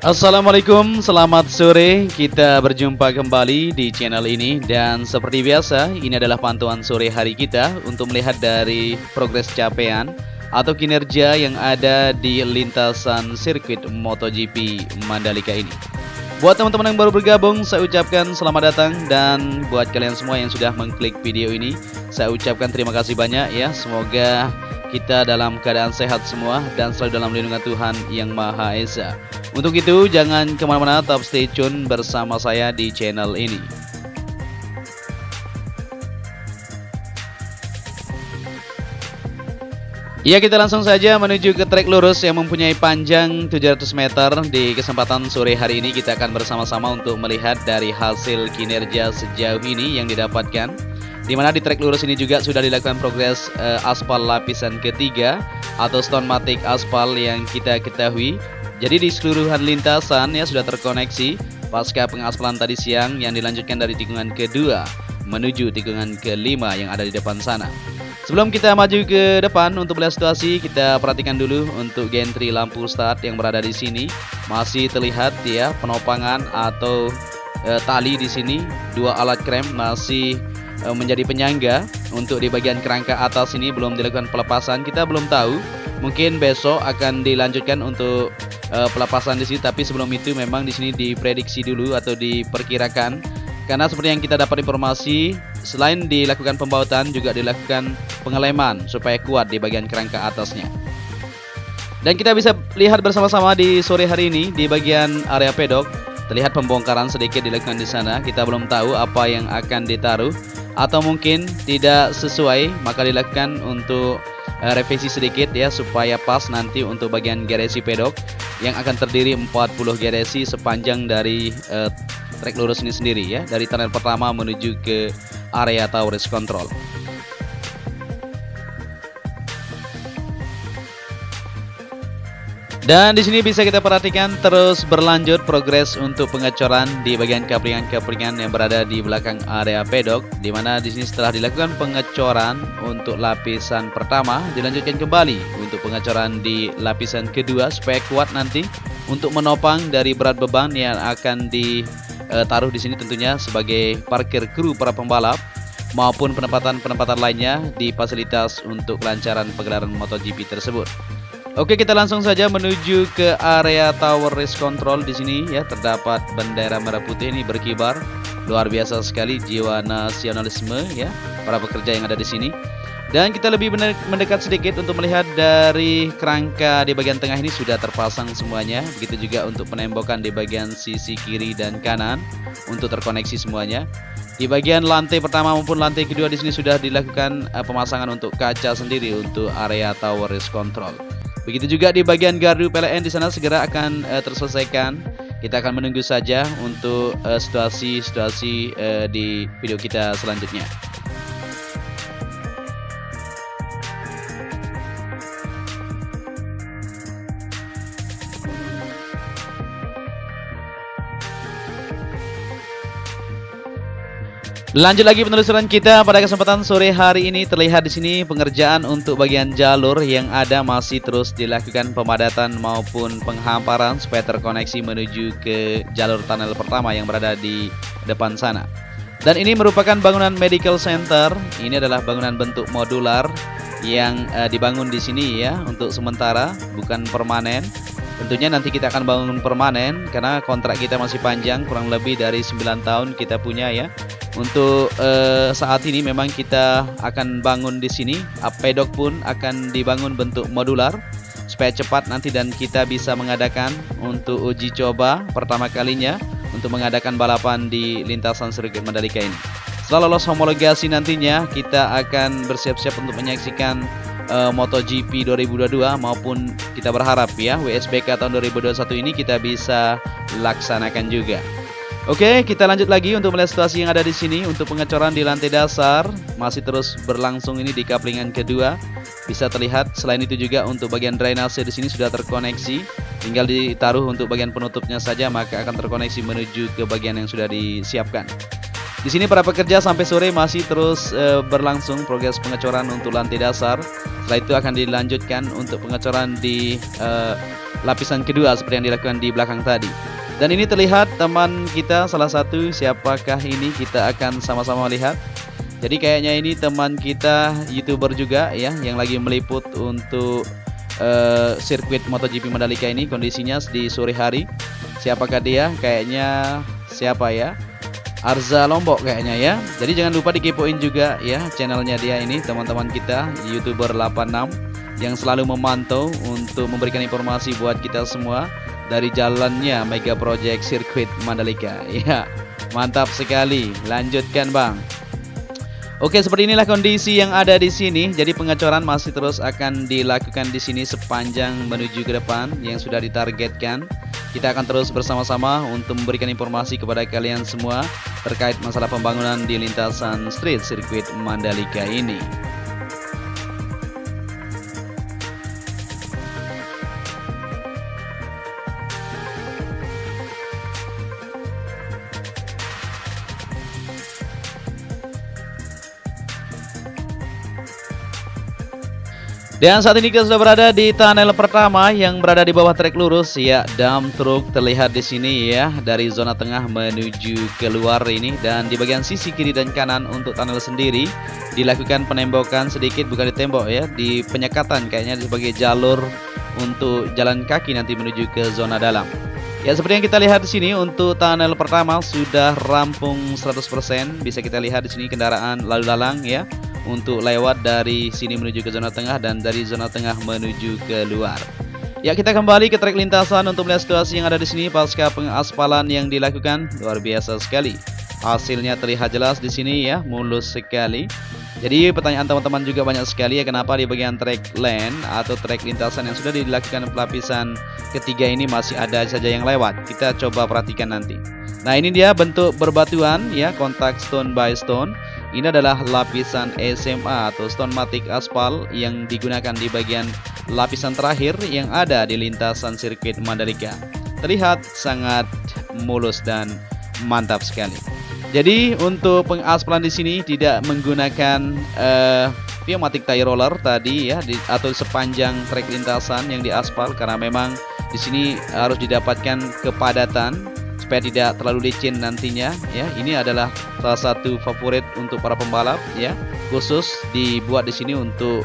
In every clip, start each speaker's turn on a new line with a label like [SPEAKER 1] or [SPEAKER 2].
[SPEAKER 1] Assalamualaikum, selamat sore. Kita berjumpa kembali di channel ini dan seperti biasa, ini adalah pantauan sore hari kita untuk melihat dari progres capaian atau kinerja yang ada di lintasan sirkuit MotoGP Mandalika ini. Buat teman-teman yang baru bergabung, saya ucapkan selamat datang, dan buat kalian semua yang sudah mengklik video ini, saya ucapkan terima kasih banyak ya. Semoga kita dalam keadaan sehat semua dan selalu dalam lindungan Tuhan Yang Maha Esa. Untuk itu jangan kemana-mana, tetap stay tune bersama saya di channel ini. Ya, kita langsung saja menuju ke trek lurus yang mempunyai panjang 700 meter. Di kesempatan sore hari ini kita akan bersama-sama untuk melihat dari hasil kinerja sejauh ini yang didapatkan, di mana di trek lurus ini juga sudah dilakukan progres aspal lapisan ketiga atau stone matic aspal yang kita ketahui. Jadi di seluruhan lintasan ya sudah terkoneksi pasca pengaspalan tadi siang yang dilanjutkan dari tikungan kedua menuju tikungan kelima yang ada di depan sana. Sebelum kita maju ke depan untuk melihat situasi, kita perhatikan dulu untuk gantry lampu start yang berada di sini. Masih terlihat ya penopangan atau tali di sini, dua alat krem masih menjadi penyangga. Untuk di bagian kerangka atas ini belum dilakukan pelepasan. Kita belum tahu, mungkin besok akan dilanjutkan untuk pelepasan di sini. Tapi sebelum itu memang di sini diprediksi dulu atau diperkirakan, karena seperti yang kita dapat informasi, selain dilakukan pembautan juga dilakukan pengeleman supaya kuat di bagian kerangka atasnya. Dan kita bisa lihat bersama-sama di sore hari ini di bagian area pedok terlihat pembongkaran sedikit dilakukan di sana. Kita belum tahu apa yang akan ditaruh atau mungkin tidak sesuai, maka dilakukan untuk revisi sedikit ya supaya pas nanti untuk bagian garasi pedok yang akan terdiri 40 garasi sepanjang dari trek lurus ini sendiri ya, dari tunnel pertama menuju ke area tower race control. Dan di sini bisa kita perhatikan terus berlanjut progres untuk pengecoran di bagian kaplingan-kaplingan yang berada di belakang area pedok, di mana di sini setelah dilakukan pengecoran untuk lapisan pertama, dilanjutkan kembali untuk pengecoran di lapisan kedua supaya kuat nanti untuk menopang dari berat beban yang akan ditaruh di sini, tentunya sebagai parkir kru para pembalap maupun penempatan-penempatan lainnya di fasilitas untuk kelancaran pegelaran MotoGP tersebut. Oke, kita langsung saja menuju ke area tower race control. Di sini ya terdapat bendera merah putih ini berkibar. Luar biasa sekali jiwa nasionalisme ya para pekerja yang ada di sini. Dan kita lebih mendekat sedikit untuk melihat dari kerangka di bagian tengah ini sudah terpasang semuanya. Begitu juga untuk penembokan di bagian sisi kiri dan kanan untuk terkoneksi semuanya. Di bagian lantai pertama maupun lantai kedua di sini sudah dilakukan pemasangan untuk kaca sendiri untuk area tower race control. Begitu juga di bagian gardu PLN di sana segera akan terselesaikan. Kita akan menunggu saja untuk situasi-situasi di video kita selanjutnya. Lanjut lagi penelusuran kita pada kesempatan sore hari ini. Terlihat di sini pengerjaan untuk bagian jalur yang ada masih terus dilakukan pemadatan maupun penghamparan supaya terkoneksi menuju ke jalur tunnel pertama yang berada di depan sana. Dan ini merupakan bangunan medical center. Ini adalah bangunan bentuk modular yang dibangun di sini ya untuk sementara, bukan permanen. Tentunya nanti kita akan bangun permanen karena kontrak kita masih panjang, kurang lebih dari 9 tahun kita punya ya. Untuk saat ini memang kita akan bangun di sini. Pedok pun akan dibangun bentuk modular supaya cepat nanti dan kita bisa mengadakan untuk uji coba pertama kalinya untuk mengadakan balapan di lintasan sirkuit Mandalika ini. Setelah lolos homologasi nantinya kita akan bersiap-siap untuk menyaksikan MotoGP 2022 maupun kita berharap ya WSBK tahun 2021 ini kita bisa laksanakan juga. Oke, kita lanjut lagi untuk melihat situasi yang ada di sini. Untuk pengecoran di lantai dasar masih terus berlangsung ini di kaplingan kedua. Bisa terlihat. Selain itu juga untuk bagian drainase di sini sudah terkoneksi. Tinggal ditaruh untuk bagian penutupnya saja, maka akan terkoneksi menuju ke bagian yang sudah disiapkan. Di sini para pekerja sampai sore masih terus berlangsung progres pengecoran untuk lantai dasar. Setelah itu akan dilanjutkan untuk pengecoran di lapisan kedua seperti yang dilakukan di belakang tadi. Dan ini terlihat teman kita salah satu, siapakah ini, kita akan sama-sama lihat. Jadi kayaknya ini teman kita YouTuber juga ya, yang lagi meliput untuk sirkuit MotoGP Mandalika ini. Kondisinya di sore hari. Siapakah dia? Kayaknya siapa ya? Arza Lombok kayaknya ya. Jadi jangan lupa dikepoin juga ya channelnya dia ini, teman-teman kita YouTuber 86 yang selalu memantau untuk memberikan informasi buat kita semua dari jalannya Mega Project Sirkuit Mandalika. Ya, mantap sekali. Lanjutkan, Bang. Oke, seperti inilah kondisi yang ada di sini. Jadi pengecoran masih terus akan dilakukan di sini sepanjang menuju ke depan yang sudah ditargetkan. Kita akan terus bersama-sama untuk memberikan informasi kepada kalian semua terkait masalah pembangunan di lintasan street sirkuit Mandalika ini. Dan saat ini kita sudah berada di tunnel pertama yang berada di bawah trek lurus ya. Dump truck terlihat di sini ya, dari zona tengah menuju keluar ini. Dan di bagian sisi kiri dan kanan untuk tunnel sendiri dilakukan penembokan sedikit, bukan ditembok ya, di penyekatan kayaknya sebagai jalur untuk jalan kaki nanti menuju ke zona dalam. Ya, seperti yang kita lihat di sini untuk tunnel pertama sudah rampung 100%. Bisa kita lihat di sini kendaraan lalu lalang ya, untuk lewat dari sini menuju ke zona tengah dan dari zona tengah menuju ke luar. Ya, kita kembali ke trek lintasan untuk melihat situasi yang ada di sini pasca pengaspalan yang dilakukan. Luar biasa sekali. Hasilnya terlihat jelas di sini ya, mulus sekali. Jadi pertanyaan teman-teman juga banyak sekali ya, kenapa di bagian trek lane atau trek lintasan yang sudah dilakukan pelapisan ketiga ini masih ada saja yang lewat. Kita coba perhatikan nanti. Nah, ini dia bentuk berbatuan ya, kontak stone by stone. Ini adalah lapisan SMA atau stone matic aspal yang digunakan di bagian lapisan terakhir yang ada di lintasan sirkuit Mandalika. Terlihat sangat mulus dan mantap sekali. Jadi untuk pengaspalan di sini tidak menggunakan pneumatic tire roller tadi ya, atau sepanjang trek lintasan yang diaspal, karena memang di sini harus didapatkan kepadatan supaya tidak terlalu licin nantinya ya. Ini adalah salah satu favorit untuk para pembalap ya, khusus dibuat di sini untuk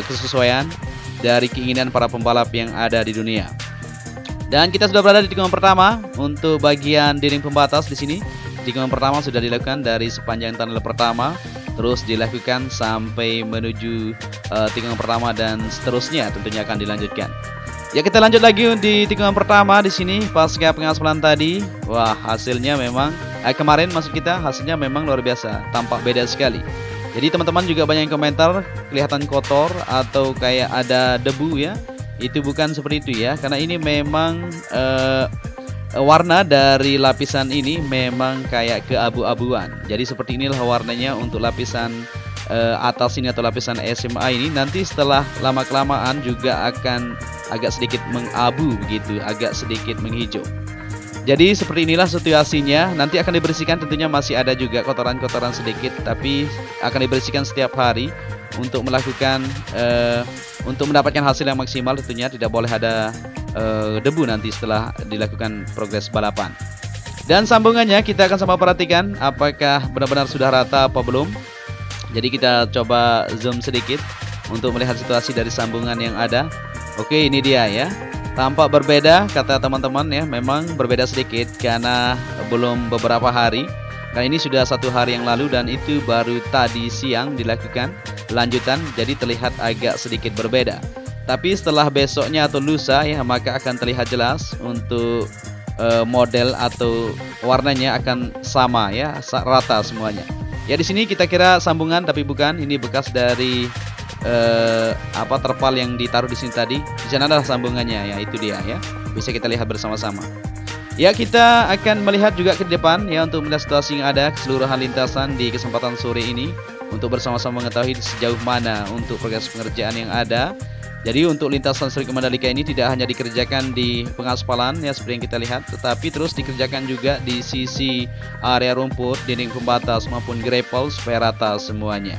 [SPEAKER 1] kesesuaian dari keinginan para pembalap yang ada di dunia. Dan kita sudah berada di tikungan pertama untuk bagian dinding pembatas di sini. Tikungan pertama sudah dilakukan dari sepanjang tunnel pertama, terus dilakukan sampai menuju tikungan pertama dan seterusnya tentunya akan dilanjutkan. Ya, kita lanjut lagi di tikungan pertama di sini pasca pengaspalan tadi. Wah, hasilnya memang kemarin maksud kita, hasilnya memang luar biasa, tampak beda sekali. Jadi teman-teman juga banyak yang komentar kelihatan kotor atau kayak ada debu ya. Itu bukan seperti itu ya, karena ini memang warna dari lapisan ini memang kayak keabu-abuan. Jadi seperti inilah warnanya untuk lapisan atas ini atau lapisan SMA ini. Nanti setelah lama-kelamaan juga akan agak sedikit mengabu begitu, agak sedikit menghijau. Jadi seperti inilah situasinya. Nanti akan dibersihkan, tentunya masih ada juga kotoran-kotoran sedikit, tapi akan dibersihkan setiap hari untuk melakukan untuk mendapatkan hasil yang maksimal. Tentunya tidak boleh ada debu nanti setelah dilakukan progres balapan. Dan sambungannya kita akan sama perhatikan apakah benar-benar sudah rata apa belum. Jadi kita coba zoom sedikit untuk melihat situasi dari sambungan yang ada. Oke, ini dia ya. Tampak berbeda kata teman-teman ya, memang berbeda sedikit karena belum beberapa hari. Karena ini sudah 1 hari yang lalu dan itu baru tadi siang dilakukan lanjutan, jadi terlihat agak sedikit berbeda. Tapi setelah besoknya atau lusa ya, maka akan terlihat jelas untuk model atau warnanya akan sama ya, rata semuanya. Ya, di sini kita kira sambungan tapi bukan, ini bekas dari terpal yang ditaruh di sini tadi. Di sana adalah sambungannya ya, itu dia ya. Bisa kita lihat bersama-sama. Ya, kita akan melihat juga ke depan ya untuk melihat situasi yang ada keseluruhan lintasan di kesempatan sore ini untuk bersama-sama mengetahui sejauh mana untuk progres pengerjaan yang ada. Jadi untuk lintasan sirkuit Mandalika ini tidak hanya dikerjakan di pengaspalan ya seperti yang kita lihat, tetapi terus dikerjakan juga di sisi area rumput, dinding pembatas maupun gravel supaya rata semuanya.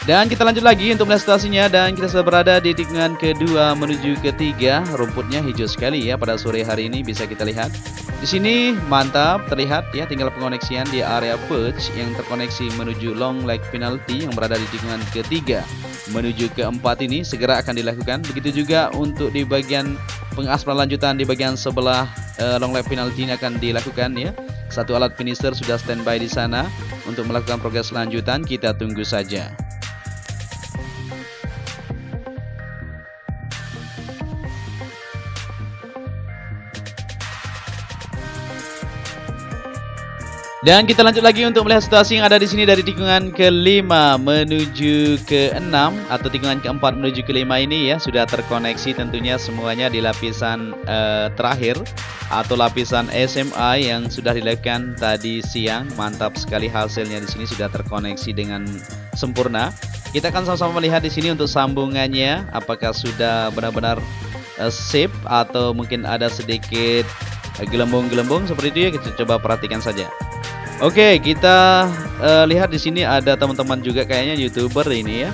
[SPEAKER 1] Dan kita lanjut lagi untuk melihat situasinya, dan kita sudah berada di tikungan kedua menuju ketiga. Rumputnya hijau sekali ya pada sore hari ini, bisa kita lihat. Di sini mantap terlihat ya, tinggal pengoneksian di area perch yang terkoneksi menuju long leg penalty yang berada di tikungan ketiga menuju keempat ini segera akan dilakukan. Begitu juga untuk di bagian pengaspalan lanjutan di bagian sebelah long leg penalty ini akan dilakukan ya. Satu alat finisher sudah standby di sana untuk melakukan progres lanjutan, kita tunggu saja. Dan kita lanjut lagi untuk melihat situasi yang ada di sini dari tikungan kelima menuju ke-6 atau tikungan keempat menuju ke-5 ini ya, sudah terkoneksi tentunya semuanya di lapisan terakhir atau lapisan SMA yang sudah dilakukan tadi siang. Mantap sekali hasilnya, di sini sudah terkoneksi dengan sempurna. Kita akan sama-sama melihat di sini untuk sambungannya apakah sudah benar-benar sip atau mungkin ada sedikit gelembung-gelembung seperti itu ya. Kita coba perhatikan saja. Oke, kita lihat di sini ada teman-teman juga kayaknya YouTuber ini ya.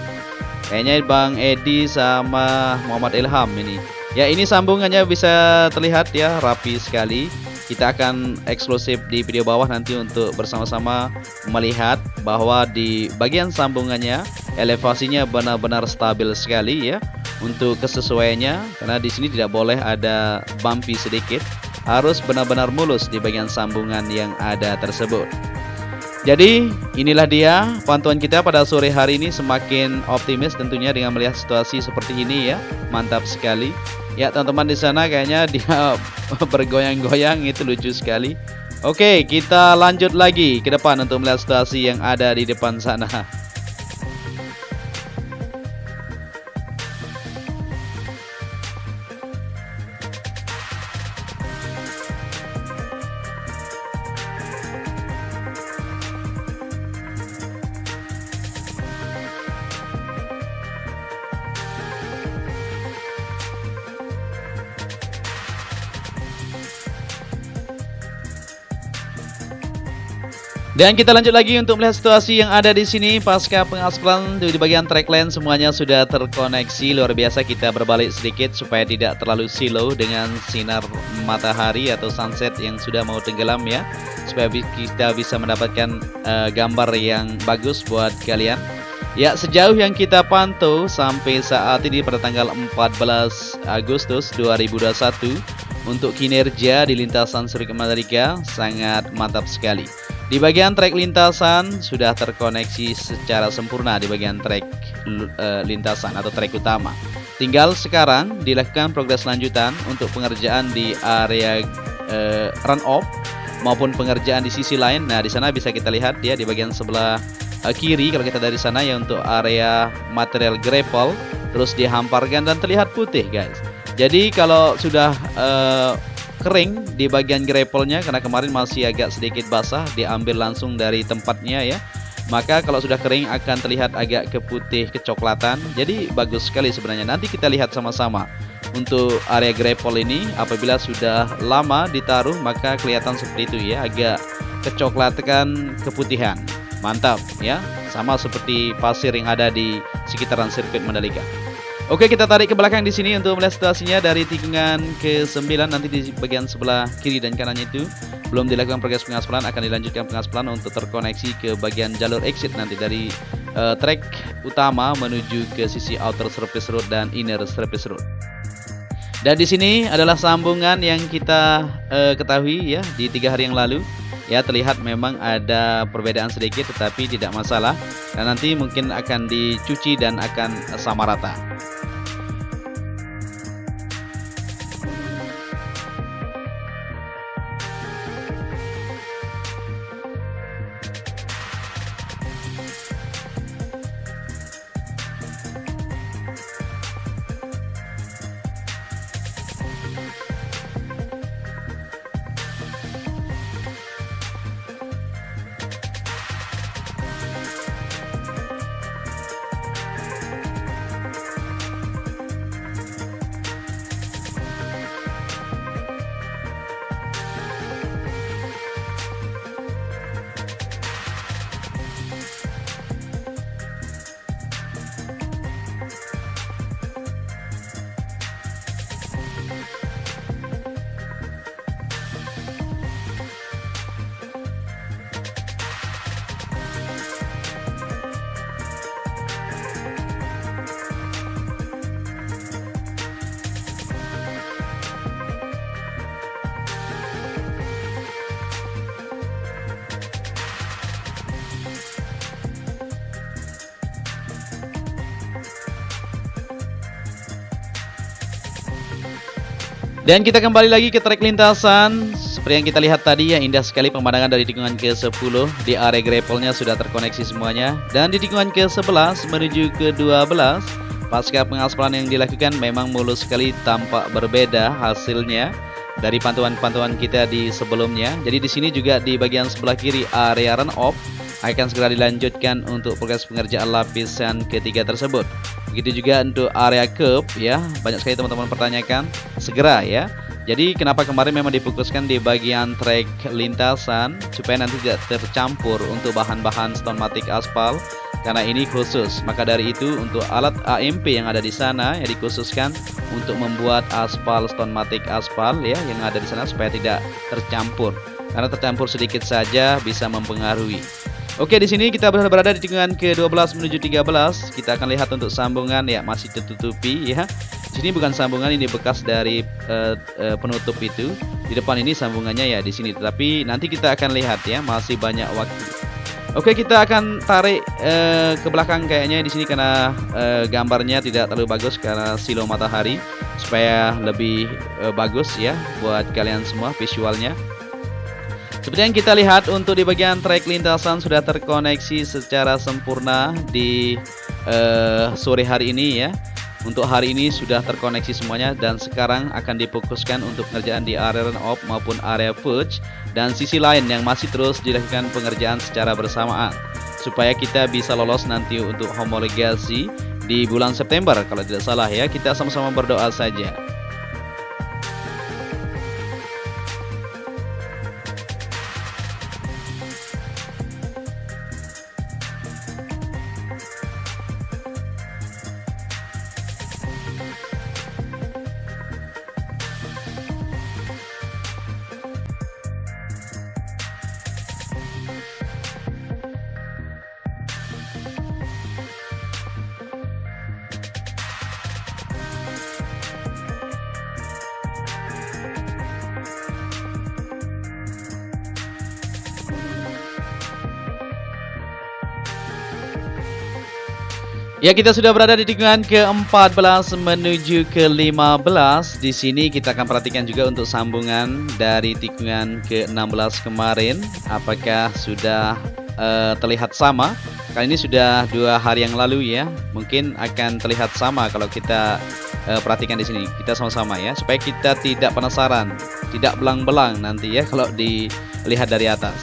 [SPEAKER 1] Kayaknya Bang Edi sama Muhammad Ilham ini. Ya, ini sambungannya bisa terlihat ya, rapi sekali. Kita akan eksklusif di video bawah nanti untuk bersama-sama melihat bahwa di bagian sambungannya elevasinya benar-benar stabil sekali ya. Untuk kesesuaiannya, karena di sini tidak boleh ada bumpy sedikit, harus benar-benar mulus di bagian sambungan yang ada tersebut. Jadi inilah dia pantauan kita pada sore hari ini, semakin optimis tentunya dengan melihat situasi seperti ini ya. Mantap sekali. Ya teman-teman di sana kayaknya dia bergoyang-goyang, itu lucu sekali. Oke, kita lanjut lagi ke depan untuk melihat situasi yang ada di depan sana. Dan kita lanjut lagi untuk melihat situasi yang ada di sini pasca pengaspalan di bagian track lane semuanya sudah terkoneksi. Luar biasa, kita berbalik sedikit supaya tidak terlalu silau dengan sinar matahari atau sunset yang sudah mau tenggelam ya, supaya kita bisa mendapatkan gambar yang bagus buat kalian. Ya, sejauh yang kita pantau sampai saat ini pada tanggal 14 Agustus 2021 untuk kinerja di lintasan sirkuit Mandalika sangat mantap sekali. Di bagian trek lintasan sudah terkoneksi secara sempurna di bagian trek lintasan atau trek utama. Tinggal sekarang dilakukan progres lanjutan untuk pengerjaan di area run off maupun pengerjaan di sisi lain. Nah, di sana bisa kita lihat ya di bagian sebelah kiri kalau kita dari sana ya, untuk area material gravel terus dihamparkan dan terlihat putih guys. Jadi kalau sudah kering di bagian gravelnya, karena kemarin masih agak sedikit basah, diambil langsung dari tempatnya ya, maka kalau sudah kering akan terlihat agak keputih kecoklatan. Jadi bagus sekali sebenarnya. Nanti kita lihat sama-sama untuk area gravel ini, apabila sudah lama ditaruh maka kelihatan seperti itu ya, agak kecoklatan keputihan. Mantap ya, sama seperti pasir yang ada di sekitaran sirkuit Mandalika. Oke, kita tarik ke belakang di sini untuk melihat situasinya dari tikungan ke-9. Nanti di bagian sebelah kiri dan kanannya itu belum dilakukan progres pengaspalan, akan dilanjutkan pengaspalan untuk terkoneksi ke bagian jalur exit nanti dari trek utama menuju ke sisi outer surface road dan inner surface road. Dan di sini adalah sambungan yang kita ketahui ya di 3 hari yang lalu. Ya, terlihat memang ada perbedaan sedikit tetapi tidak masalah, dan nanti mungkin akan dicuci dan akan sama rata. Dan kita kembali lagi ke trek lintasan. Seperti yang kita lihat tadi ya, indah sekali pemandangan dari tikungan ke-10. Di area grapple-nya sudah terkoneksi semuanya. Dan di tikungan ke-11 menuju ke-12, pasca pengaspalan yang dilakukan memang mulus sekali, tampak berbeda hasilnya dari pantauan-pantauan kita di sebelumnya. Jadi di sini juga di bagian sebelah kiri area run off akan segera dilanjutkan untuk progres pengerjaan lapisan ketiga tersebut. Begitu juga untuk area curb ya, banyak sekali teman-teman pertanyakan, segera ya. Jadi kenapa kemarin memang difokuskan di bagian trek lintasan supaya nanti tidak tercampur untuk bahan-bahan stonematic aspal, karena ini khusus. Maka dari itu untuk alat AMP yang ada di sana ya dikhususkan untuk membuat aspal stonematic aspal ya yang ada di sana supaya tidak tercampur. Karena tercampur sedikit saja bisa mempengaruhi. Oke, di sini kita berada di tikungan ke-12 menuju 13. Kita akan lihat untuk sambungan ya masih tertutupi ya. Di sini bukan sambungan, ini bekas dari penutup itu. Di depan ini sambungannya ya di sini. Tapi nanti kita akan lihat ya, masih banyak waktu. Oke, kita akan tarik ke belakang kayaknya di sini karena gambarnya tidak terlalu bagus karena silo matahari, supaya lebih bagus ya buat kalian semua visualnya. Seperti yang kita lihat untuk di bagian trek lintasan sudah terkoneksi secara sempurna di sore hari ini ya. Untuk hari ini sudah terkoneksi semuanya dan sekarang akan difokuskan untuk pengerjaan di area run off maupun area purge dan sisi lain yang masih terus dilakukan pengerjaan secara bersamaan supaya kita bisa lolos nanti untuk homologasi di bulan September kalau tidak salah ya. Kita sama-sama berdoa saja. Ya, kita sudah berada di tikungan ke-14 menuju ke-15. Di sini kita akan perhatikan juga untuk sambungan dari tikungan ke-16 kemarin. Apakah sudah terlihat sama? Kali ini sudah 2 hari yang lalu ya. Mungkin akan terlihat sama kalau kita perhatikan di sini. Kita sama-sama ya, supaya kita tidak penasaran, tidak belang-belang nanti ya kalau dilihat dari atas.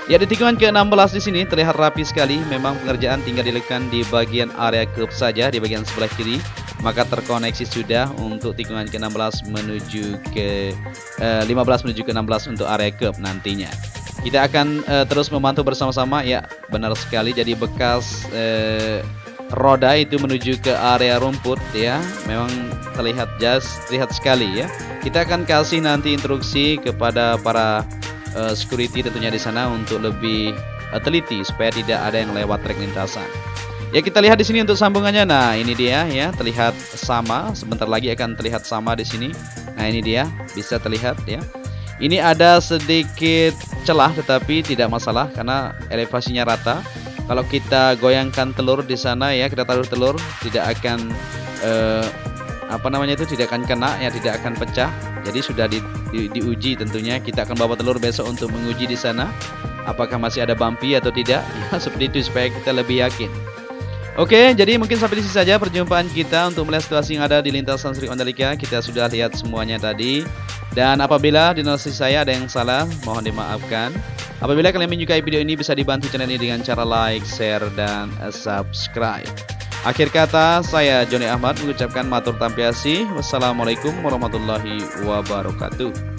[SPEAKER 1] Ya, di tikungan ke-16 di sini terlihat rapi sekali. Memang pengerjaan tinggal dilakukan di bagian area curb saja di bagian sebelah kiri. Maka terkoneksi sudah untuk tikungan ke-16 menuju ke 15 menuju ke-16 untuk area curb nantinya. Kita akan terus memantau bersama-sama ya, benar sekali. Jadi bekas roda itu menuju ke area rumput ya. Memang terlihat sekali ya. Kita akan kasih nanti instruksi kepada para security tentunya di sana untuk lebih teliti supaya tidak ada yang lewat trek lintasan. Ya, kita lihat di sini untuk sambungannya. Nah, ini dia ya, terlihat sama. Sebentar lagi akan terlihat sama di sini. Nah, ini dia, bisa terlihat ya. Ini ada sedikit celah tetapi tidak masalah karena elevasinya rata. Kalau kita goyangkan telur di sana ya, kita taruh telur tidak akan tidak akan kena ya, tidak akan pecah. Jadi sudah diuji tentunya. Kita akan bawa telur besok untuk menguji di sana apakah masih ada bumpy atau tidak ya, seperti itu supaya kita lebih yakin. Oke, jadi mungkin sampai di sini saja perjumpaan kita untuk melihat situasi yang ada di lintasan Sri Mandalika. Kita sudah lihat semuanya tadi. Dan apabila di analisis saya ada yang salah, mohon dimaafkan. Apabila kalian menyukai video ini, bisa dibantu channel ini dengan cara like, share, dan subscribe. Akhir kata, saya Joni Ahmad mengucapkan matur tampiasi. Wassalamualaikum warahmatullahi wabarakatuh.